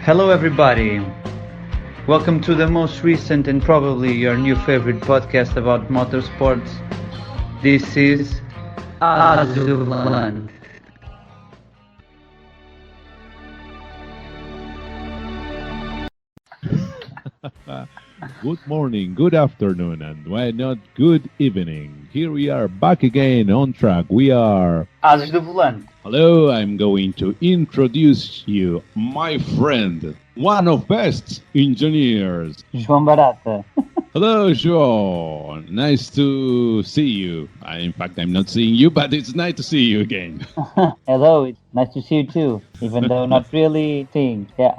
Hello, everybody. Welcome to the most recent and probably your new favorite podcast about motorsports. This is Azuland. Good morning, good afternoon, and why not good evening. Here we are back again on track. We are. Asos do Volante. Hello, I'm going to introduce you, my friend, one of best engineers. João Barata. Hello, João. Nice to see you. In fact, I'm not seeing you, but it's nice to see you again. Hello, it's nice to see you too, even though not really seeing. Yeah.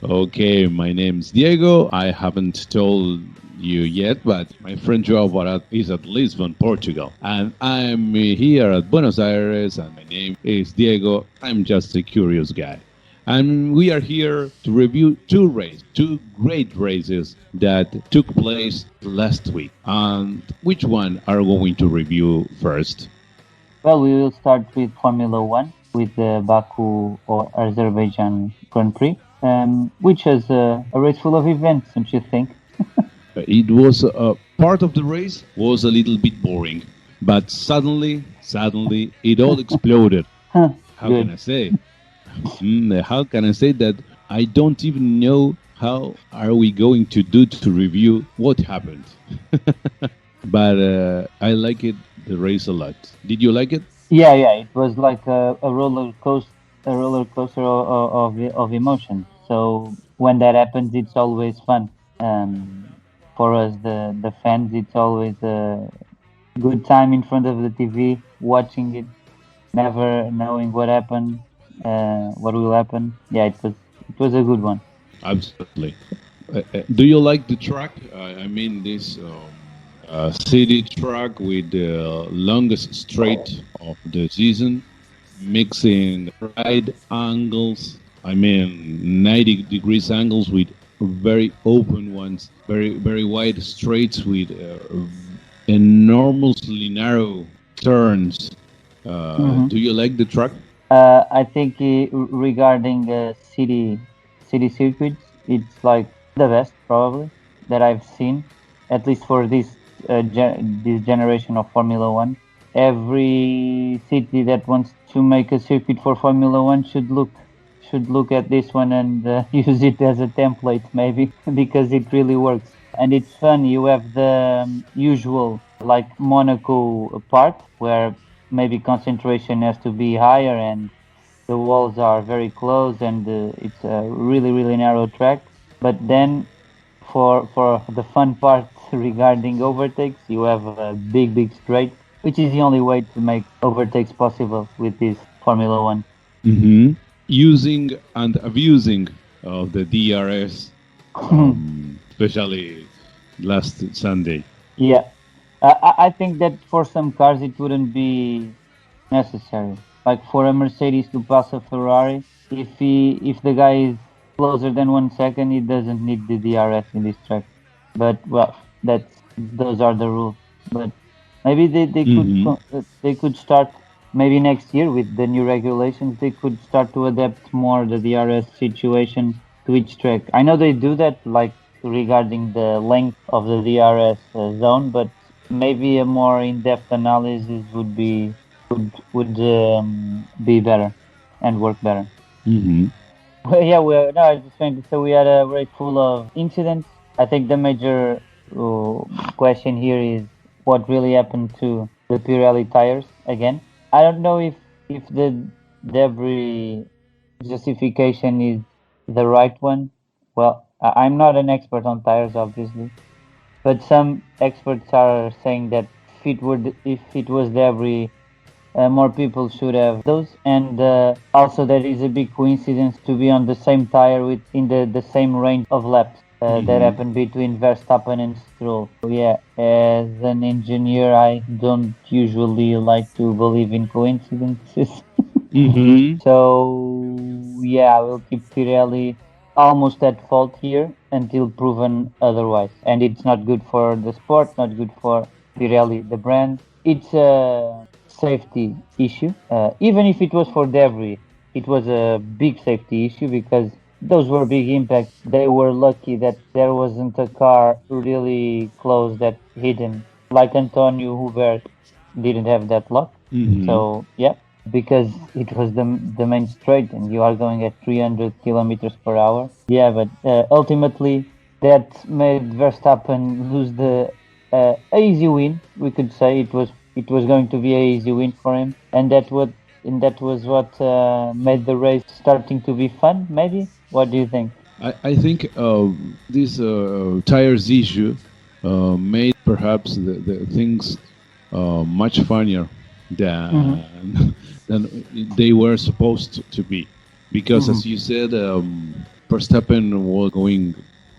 Okay, my name's Diego. I haven't told you yet, but my friend João Barat is at Lisbon, Portugal. And I'm here at Buenos Aires, and my name is Diego. I'm just a curious guy. And we are here to review two great races that took place last week. And which one are we going to review first? Well, we will start with Formula One, with the Baku or Azerbaijan Grand Prix, which is a race full of events, don't you think? It was part of the race was a little bit boring, but suddenly, it all exploded. How can I say? How can I say that? I don't even know how are we going to do to review what happened. But I like it, the race a lot. Did you like it? Yeah. It was like a roller coaster of emotions. So when that happens, it's always fun. For us, the fans, it's always a good time in front of the TV, watching it, never knowing what happened, what will happen. Yeah, it was a good one. Absolutely. Do you like the track? I mean, this city track with the longest straight of the season, mixing right angles. I mean, 90 degrees angles with very open ones, very wide straights with enormously narrow turns. Do you like the track? I think regarding city circuits, it's like the best probably that I've seen, at least for this this generation of Formula One. Every city that wants to make a circuit for Formula One should look at this one and use it as a template, maybe, because it really works. And it's fun. You have the usual, like Monaco part, where maybe concentration has to be higher and the walls are very close and it's a really narrow track. But then for the fun part regarding overtakes, you have a big straight, which is the only way to make overtakes possible with this Formula One. Mm-hmm. Using and abusing of the DRS, especially last Sunday. Yeah, I think that for some cars it wouldn't be necessary. Like for a Mercedes to pass a Ferrari, if the guy is closer than 1 second, he doesn't need the DRS in this track. But well, those are the rules. But maybe they could start maybe next year with the new regulations. They could start to adapt more the DRS situation to each track. I know they do that, like regarding the length of the DRS zone, but maybe a more in-depth analysis would be better and work better. Mm-hmm. Well, yeah, no, I was just trying to say we had a race full of incidents. I think the major question here is what really happened to the Pirelli tires again. I don't know if the debris justification is the right one. Well, I'm not an expert on tires, obviously, but some experts are saying that if it was debris, more people should have those, and also there is a big coincidence to be on the same tire in the same range of laps that happened between Verstappen and Stroll. So, yeah, as an engineer, I don't usually like to believe in coincidences. So yeah, I will keep Pirelli almost at fault here until proven otherwise. And it's not good for the sport, not good for Pirelli, the brand. It's a safety issue. Even if it was for debris, it was a big safety issue because those were big impacts. They were lucky that there wasn't a car really close that hit him. Like Antonio Hubert didn't have that luck. Hmm. So yeah, because it was the main straight and you are going at 300 kilometers per hour. Yeah, but ultimately that made Verstappen lose the a easy win. We could say it was going to be a easy win for him, and that was what made the race starting to be fun. Maybe. What do you think? I think this tires issue made perhaps the things much funnier Hmm. than than they were supposed to be, because Hmm. as you said, Verstappen was going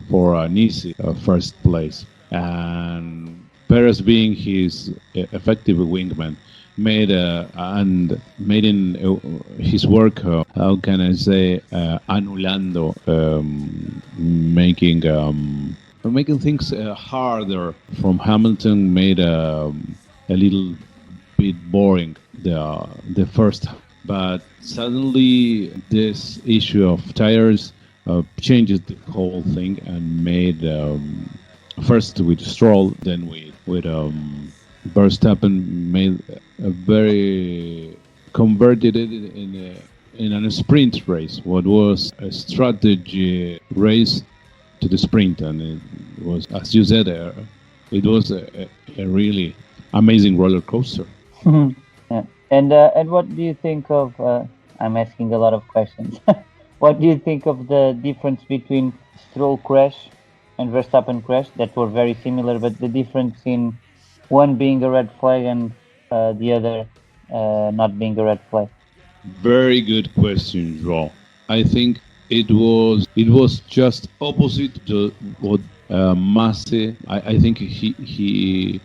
for an easy first place, and Perez, being his effective wingman, made and made in his work. How can I say, anulando, making things harder from Hamilton, made a little bit boring the first half. But suddenly this issue of tires changes the whole thing and made first with Stroll, then with Verstappen, made a very converted it in a sprint race. What was a strategy race to the sprint, and it was, as you said, it was a really amazing roller coaster. Yeah. And what do you think of? I'm asking a lot of questions. What do you think of the difference between Stroll crash and Verstappen crash that were very similar, but the difference in one being a red flag and the other not being a red flag? Very good question, Joel. I think it was just opposite to what Masse. I think he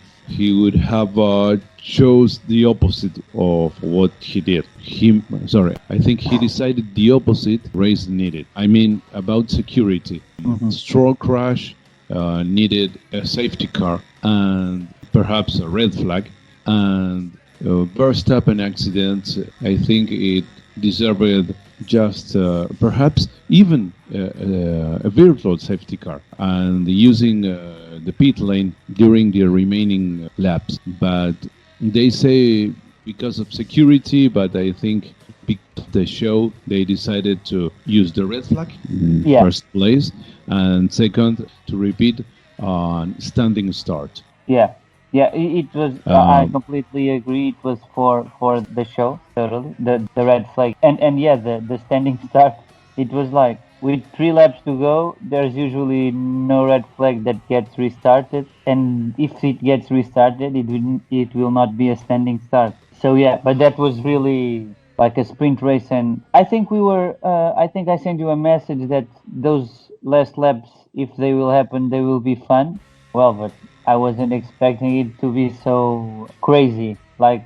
would have chose the opposite of what he did. I think he decided the opposite race needed. I mean, about security. Hmm. Stroll crash needed a safety car and perhaps a red flag, and Verstappen accident, I think it deserved just perhaps even a virtual safety car and using the pit lane during the remaining laps. But they say because of security, but I think because of the show, they decided to use the red flag in Yeah. first place, and second, to repeat on standing start. Yeah, yeah, it was. I Um, completely agree. It was for the show, totally. The red flag, and yeah, the standing start. It was like with 3 laps to go. There's usually no red flag that gets restarted, and if it gets restarted, it will not be a standing start. So yeah, but that was really like a sprint race, and I think we were. I think I sent you a message that those last laps, if they will happen, they will be fun. Well, but I wasn't expecting it to be so crazy. Like,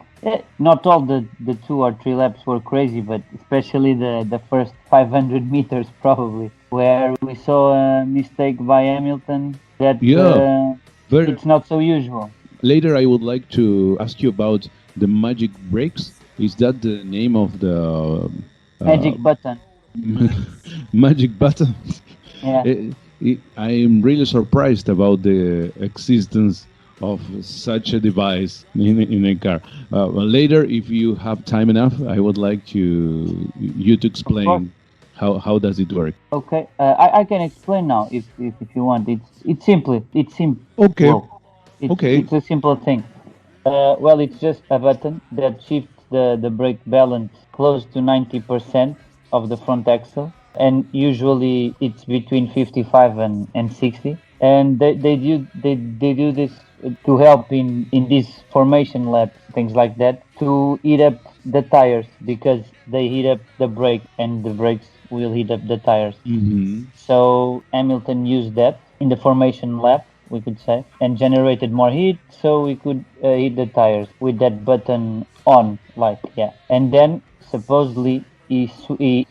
not all the 2 or 3 laps were crazy, but especially the first 500 meters, probably, where we saw a mistake by Hamilton that yeah, very. it's not so usual. Later, I would like to ask you about the magic brakes. Is that the name of the uh, Magic button. magic button? Yeah. I am really surprised about the existence of such a device in a car. Well, later, if you have time enough, I would like you to Of course. explain how does it work. Okay. I can explain now if you want. It's simple. It's simple. Okay, Whoa. It's okay. it's a simple thing. Well, it's just a button that shifts the brake balance close to 90% of the front axle, and usually it's between 55 and 60. And they do this to help in these formation laps, things like that, to heat up the tires because they heat up the brake, and the brakes will heat up the tires. Hmm. So Hamilton used that in the formation lap, we could say, and generated more heat, so we could heat the tires with that button on, like yeah. And then supposedly he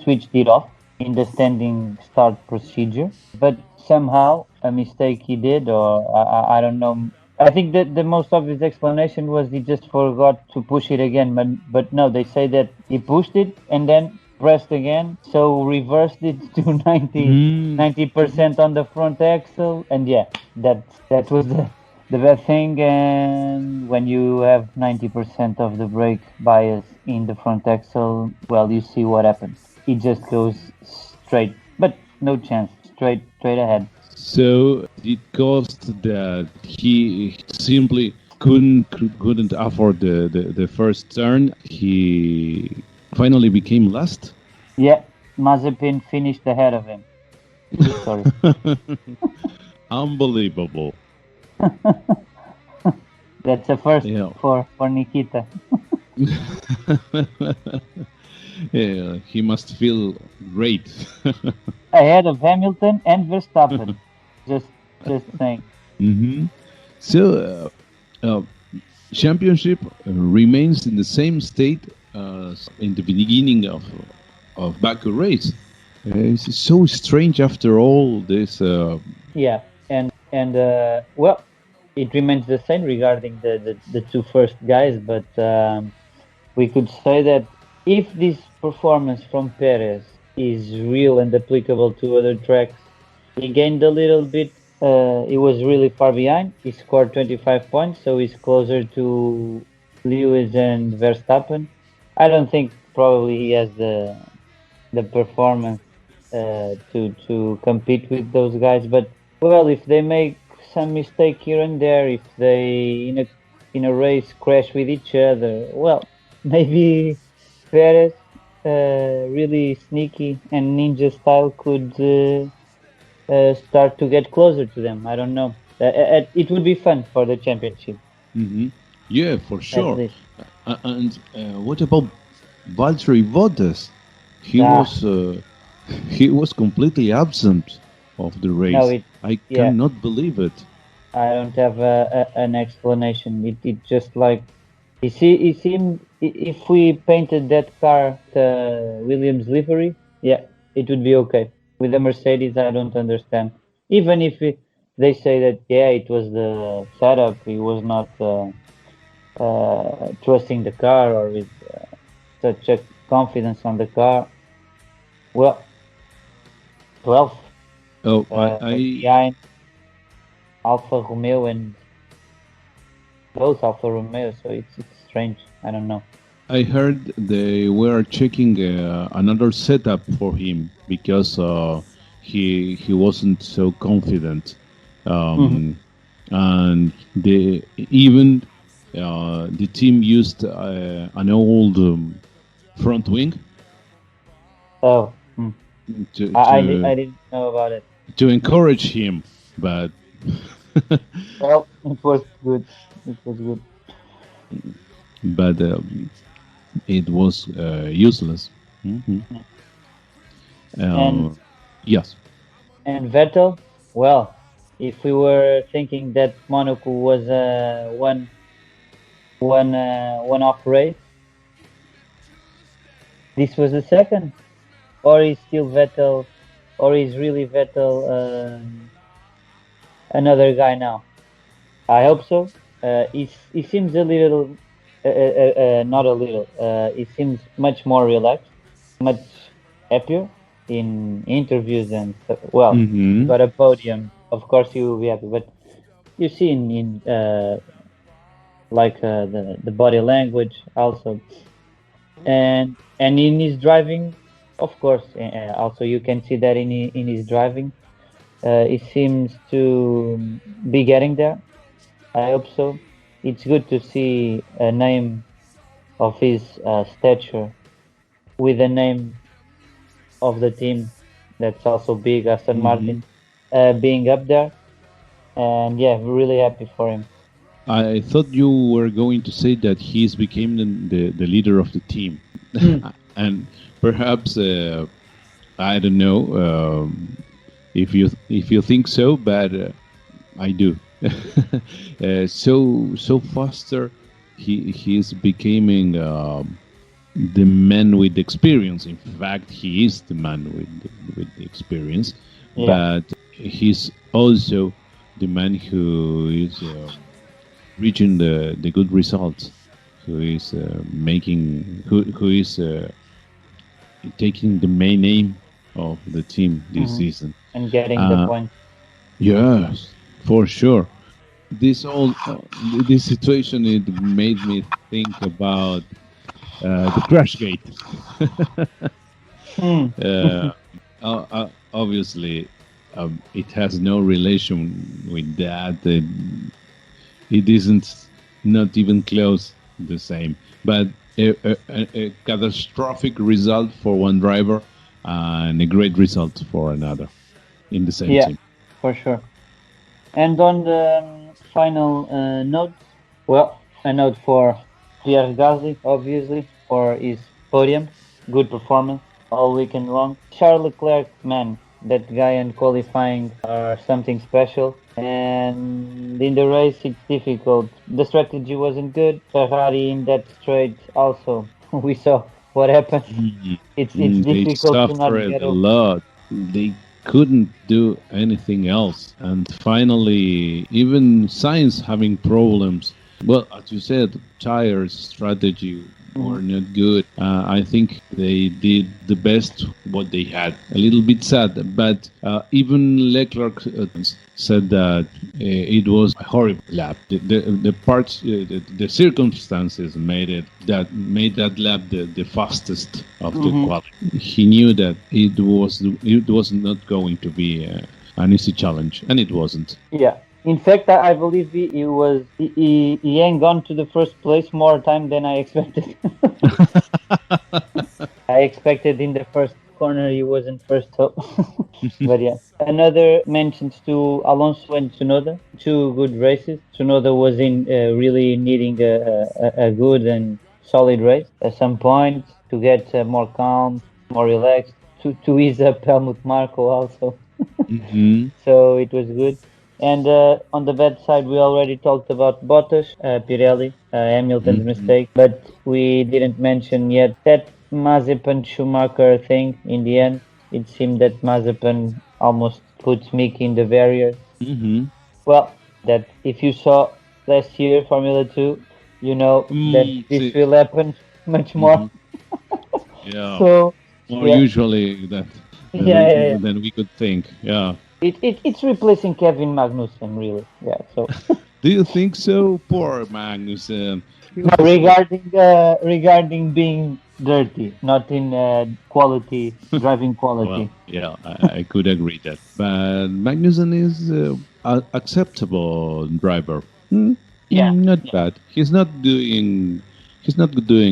switched it off in the standing start procedure, but somehow a mistake he did, or I don't know. I think that the most obvious explanation was he just forgot to push it again, but no, they say that he pushed it and then pressed again, so reversed it to 90% on the front axle, and yeah, that was the bad thing. And when you have 90% of the brake bias in the front axle, well, you see what happens. It just goes straight, but no chance, straight ahead. So it caused that he simply couldn't afford the first turn. He finally became last. Yeah, Mazepin finished ahead of him. True story. Unbelievable. That's a first Yeah. for Nikita. Yeah, he must feel great. Ahead of Hamilton and Verstappen. Just just saying. hmm So, championship remains in the same state as in the beginning of Baku race. It's so strange after all this. Yeah, and well, it remains the same regarding the two first guys, but we could say that if this performance from Perez is real and applicable to other tracks, he gained a little bit. He was really far behind. He scored 25 points, so he's closer to Lewis and Verstappen. I don't think probably he has the performance to compete with those guys, but well, if they make some mistake here and there, if they in a race crash with each other, well, maybe Perez, really sneaky and ninja style, could start to get closer to them. I don't know. It would be fun for the championship, Mhm. Yeah, for at sure. least. And what about Valtteri Bottas? He Ah, was he was completely absent of the no, race. I yeah, cannot believe it. I don't have an explanation. It just like it seemed if we painted that car the Williams livery, yeah, it would be okay. With the Mercedes, I don't understand. Even if they say that yeah, it was the setup, he was not trusting the car or with such a confidence on the car. Well, 12th Oh, I behind Alfa Romeo and both Alfa Romeo, so it's strange. I don't know. I heard they were checking another setup for him because he wasn't so confident, Hmm. and they even the team used an old front wing Oh, hmm. to I didn't know about it. to encourage him, but Well, it was good. It was good. but it was useless. hmm And Uh, yes. and Vettel, well, if we were thinking that Monaco was a one-off race, this was the second, or is still Vettel, or is really Vettel another guy now? I hope so. He seems a little, not a little. He seems much more relaxed, much happier in interviews and stuff. Well, he hmm got a podium. Of course, he will be happy. But you see in like the body language also, and in his driving, of course. Also, you can see that in his driving. He seems to be getting there. I hope so. It's good to see a name of his stature with the name of the team that's also big, Aston hmm Martin, being up there. And yeah, really happy for him. I thought you were going to say that he's became the leader of the team, Mm. and perhaps I don't know if you think so, but I do. So faster, he's becoming the man with experience. In fact, he is the man with the experience, Yeah, but he's also the man who is reaching the good results, who is making who is taking the main aim of the team this Mhm. season. And getting the Uh, point. yes, for sure. This situation, it made me think about the crash gate. Hmm. Obviously, it has no relation with that. It isn't not even close the same. But a catastrophic result for one driver and a great result for another in the same Yeah, team. for sure. And on the final notes, well, a note for Pierre Gasly, obviously, for his podium. Good performance all weekend long. Charles Leclerc, man, that guy in qualifying are something special. And in the race, it's difficult. The strategy wasn't good. Ferrari in that straight also. We saw what happened. It's They difficult to not suffered get a over. lot. They couldn't do anything else. And finally, even science having problems. Well, as you said, tires strategy were Mhm. not good. I think they did the best what they had. A little bit sad, but even Leclerc said that it was a horrible lap. The parts, the circumstances made that lap the fastest of the Mhm. quality. He knew that it was not going to be an easy challenge, and it wasn't. Yeah. In fact, I believe he hang on to the first place more time than I expected. I expected in the first corner he wasn't first, so. But yeah, another mentions to Alonso and Tsunoda, two good races. Tsunoda was in really needing a good and solid race at some point to get more calm, more relaxed, to ease up Helmut Marko also. Hmm. So it was good. And on the bad side, we already talked about Bottas, Pirelli, Hamilton's Hmm. mistake, but we didn't mention yet that Mazepin Schumacher thing. In the end, it seemed that Mazepin almost put Mick in the barrier. Hmm. Well, that if you saw last year Formula 2, you know that this See, will happen much more. hmm, yeah, So, more yeah, usually yeah, yeah, yeah. than we could think. Yeah. It's replacing Kevin Magnussen, really. Yeah, so. Do you think so? Poor Magnus. He No, was. regarding being dirty, not in quality, driving Well, quality. yeah, I could agree that. But Magnussen is acceptable driver. Yeah, Not yeah. bad. He's not doing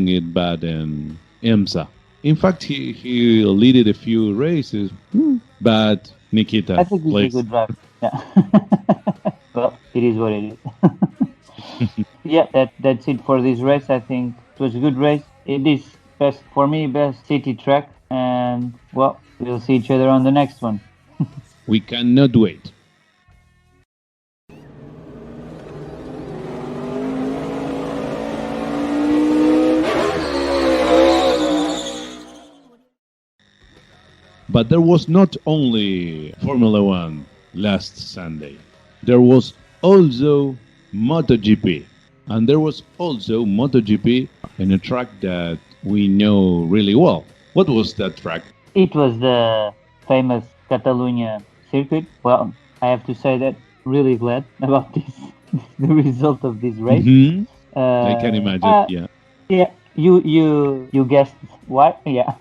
it bad in IMSA. In fact, he leaded a few races. But I Nikita, think he's a please. good driver. Yeah. Well, it is what it is. Yeah, that's it for this race. I think it was a good race. It is best for me, best city track, and well, we'll see each other on the next one. We cannot wait. But there was not only Formula One last Sunday, there was also MotoGP. And there was also MotoGP in a track that we know really well. What was that track? It was the famous Catalunya circuit. Well, I have to say that really glad about this, the result of this race. Hmm. I can Uh, imagine, uh, yeah. yeah, you guessed what? Yeah,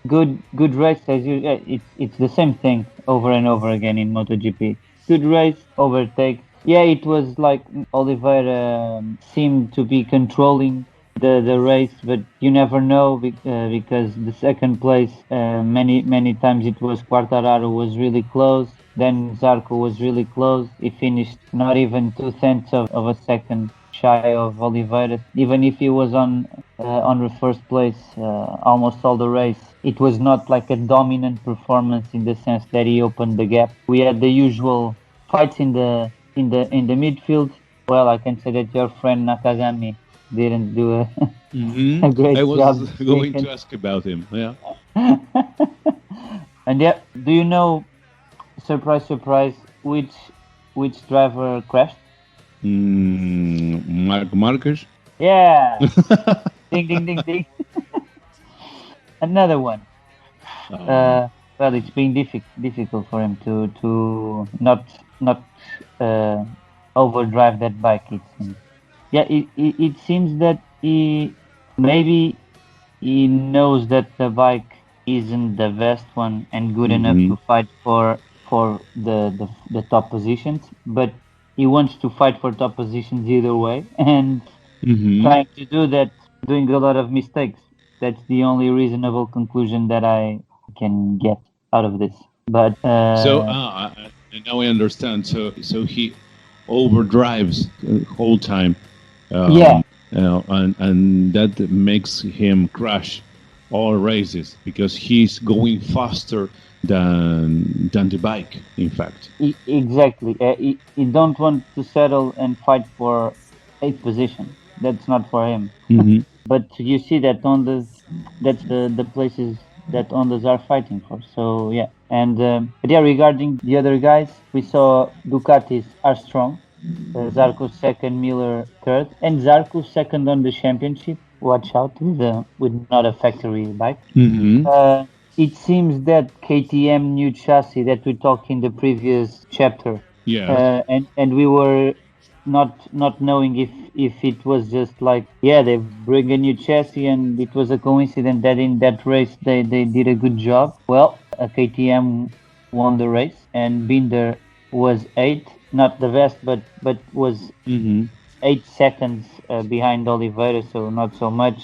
good race as you. It's the same thing over and over again in MotoGP. Good race, overtake. Yeah, it was like Oliveira seemed to be controlling the race, but you never know because the second place many times it was Quartararo was really close. Then Zarco was really close. He finished not even 2 tenths of a second shy of Oliveira. Even if he was on the first place almost all the race, it was not like a dominant performance in the sense that he opened the gap. We had the usual fights in the midfield. Well, I can say that your friend Nakagami didn't do Hmm. a I great was job this going weekend. to ask about him, yeah. And yeah, do you know, surprise, surprise, which driver crashed? Mark Marcus? Yeah, ding, ding, ding, ding. another one. Um, Uh, well, it's been difficult for him to not uh, overdrive that bike. It seems. Yeah, it seems that maybe he knows that the bike isn't the best one and good enough mhm, to fight for the top positions, but he wants to fight for top positions either way, and mhm. trying to do that, doing a lot of mistakes. That's the only reasonable conclusion that I can get out of this. But So now I understand. So he overdrives the whole time, yeah, and that makes him crash all races because he's going faster than the bike. In fact. exactly. He don't want to settle and fight for eighth position. That's not for him. Hmm. But you see that Hondas, that's the places that Hondas are fighting for. So yeah, and but yeah, regarding the other guys, we saw Ducatis are strong. Zarco second, Miller third, and Zarco second on the championship. Watch out with not a factory bike. Hmm. Uh, it seems that KTM new chassis that we talked in the previous chapter, Yes. and we were not knowing if it was just like, yeah, they bring a new chassis and it was a coincidence that in that race they did a good job. Well, a KTM won the race and Binder was eighth, not the best, but was Hmm. 8 seconds behind Oliveira, so not so much.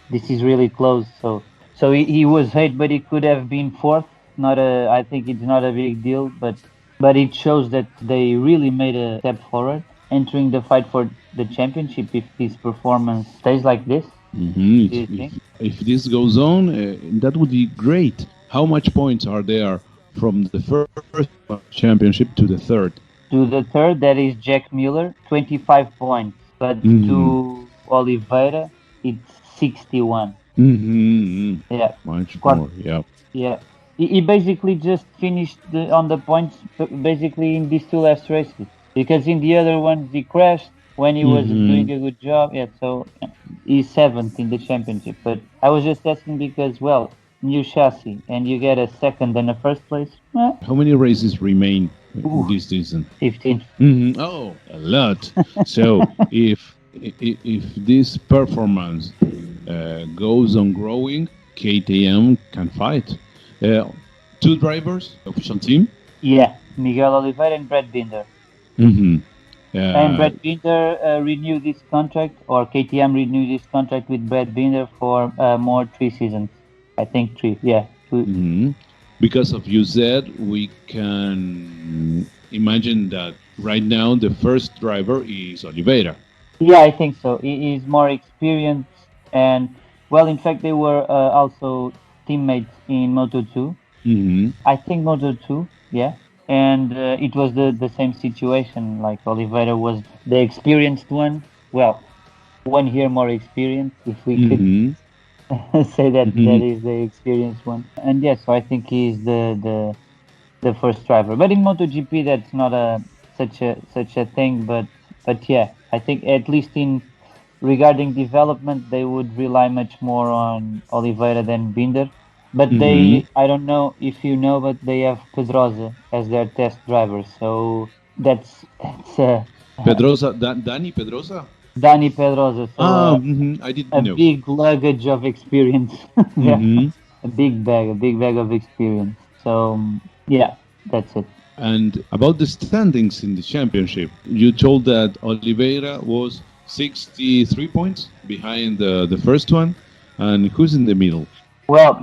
This is really close. So he was eight, but he could have been fourth. Not a, I think it's not a big deal, but it shows that they really made a step forward, entering the fight for the championship. If this performance stays like this, Hmm. do you If, think? if this goes on, that would be great. How much points are there from the first championship to the third? To the third, that is Jack Miller, 25 points, but Hmm. to Oliveira, it's 61. Hmm. Yeah, Much quite. more. Yeah. Yeah, he basically just finished on the points basically in these two last races because in the other ones he crashed when he was Hmm. doing a good job. Yeah, so yeah, he's seventh in the championship. But I was just asking because, well, new chassis and you get a second and a first place. How many races remain Ooh, this season? 15. Oh, a lot. So if this performance goes on growing, KTM can fight. Uh, Two drivers, official team. Yeah, Miguel Oliveira and Brad Binder. Hmm. And Uh, Brad Binder renewed this contract, or KTM renewed this contract with Brad Binder for more 3 seasons. I think three. Yeah, two. mhm. Because of you said, we can imagine that right now the first driver is Oliveira. Yeah, I think so. He is more experienced, and well, in fact, they were also teammates in Moto 2. Hmm. I think Moto 2, yeah. And it was the same situation. Like Oliveira was the experienced one. Well, 1 year more experience, if we could Hmm. say that Hmm. that is the experienced one. And yes, so I think he's the first driver. But in MotoGP, that's not a such a thing. But yeah, I think at least in regarding development, they would rely much more on Oliveira than Binder. But Hmm. I don't know if you know, but they have Pedrosa as their test driver. So that's Pedrosa, Danny Pedrosa. Dani Pedrosa. So I didn't a know. big luggage of experience. Yeah, Hmm. a big bag of experience. So yeah, that's it. And about the standings in the championship, you told that Oliveira was 63 points behind the first one, and who's in the middle? Well,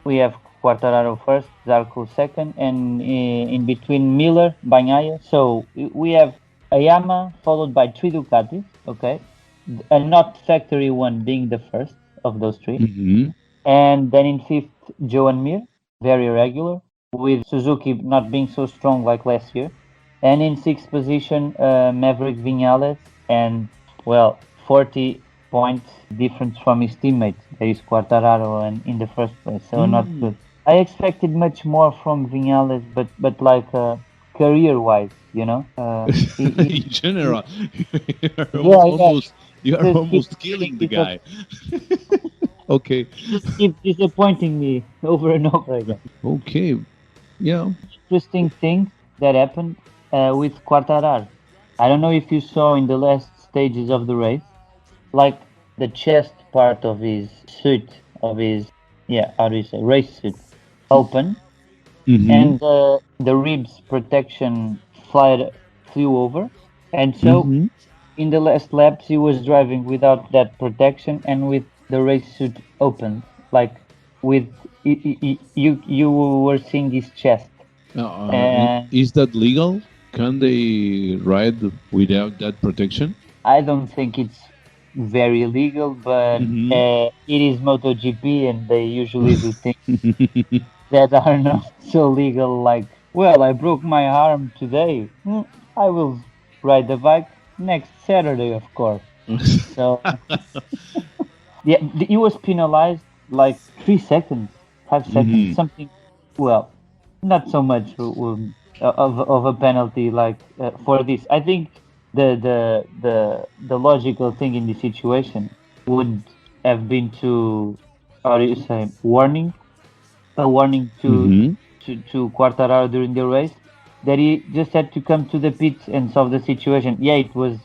we have Quartararo first, Zarco second, and in between Miller, Bagnaia. So we have Ayama followed by three Ducatis, okay, and not factory one being the first of those three. Hmm. And then in fifth, Joan Mir, very regular, with Suzuki not being so strong like last year. And in sixth position, Maverick Vinales, and well, 40 points difference from his teammates. There is Quartararo and in the first place, so not Mm. good. I expected much more from Vinales, but like career-wise, you know, In general, you are yeah, yeah, almost you are just keep almost killing killing the people. guy. Okay. Just keep disappointing me over and over again. Okay. Yeah. Interesting thing that happened with Quartararo. I don't know if you saw in the last stages of the race, like the chest part of his suit, of his, yeah, how do you say, race suit, open, Mm-hmm. and the ribs protection flew over. And so Mm-hmm. in the last laps, he was driving without that protection and with the race suit opened, like with you were seeing his chest. And Is that legal? Can they ride without that protection? I don't think it's very legal, but Mm-hmm. it is MotoGP, and they usually do things that are not so legal. Like, well, I broke my arm today. I will ride the bike next Saturday, of course. So yeah, he was penalized like 3 seconds, 5 seconds, Mm-hmm. something. Well, not so much of a penalty like for this. I think the logical thing in this situation would have been to, how do you say, a warning Mm-hmm. to Quartararo during the race that he just had to come to the pits and solve the situation. Yeah, it was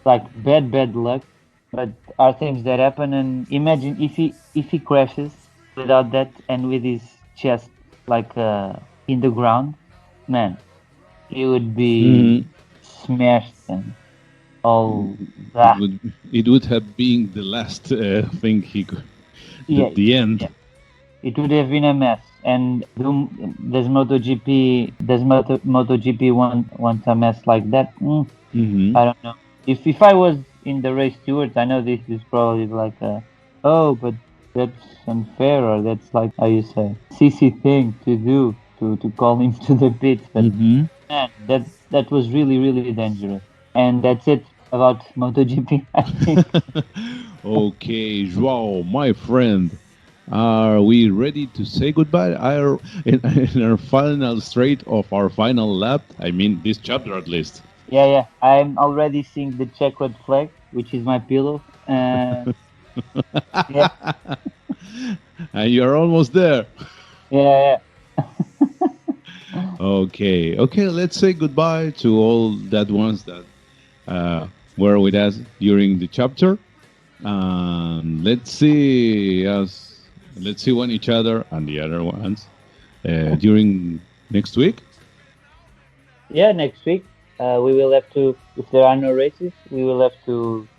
like bad luck, but are things that happen. And imagine if he crashes without that and with his chest like in the ground, man, he would be Mm-hmm. smashed and all It that. would it would have been the last thing he could, Yeah, the end. yeah. It would have been a mess. And does MotoGP want a mess like that? Mm-hmm. I don't know. If I was in the race stewards, I know this is probably like a, oh, but that's unfair, or that's like, how you say, CC thing to do to call him to the pits. But Mm-hmm. man, that was really dangerous. And that's it about MotoGP. I think. Okay, Joao, my friend, are we ready to say goodbye? In our final straight of our final lap, I mean this chapter at least. Yeah. I'm already seeing the checkered flag, which is my pillow. Yeah, And you're almost there. yeah. Okay, okay, let's say goodbye to all that ones that uh, were with us during the chapter. Let's see us. Let's see one each other and the other ones during next week. Yeah, next week we will have to, if there are no races, we will have to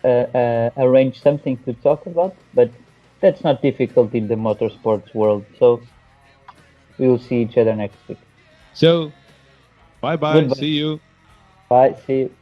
arrange something to talk about. But that's not difficult in the motorsports world. So we will see each other next week. So, bye bye. Goodbye. See you. Bye. See you.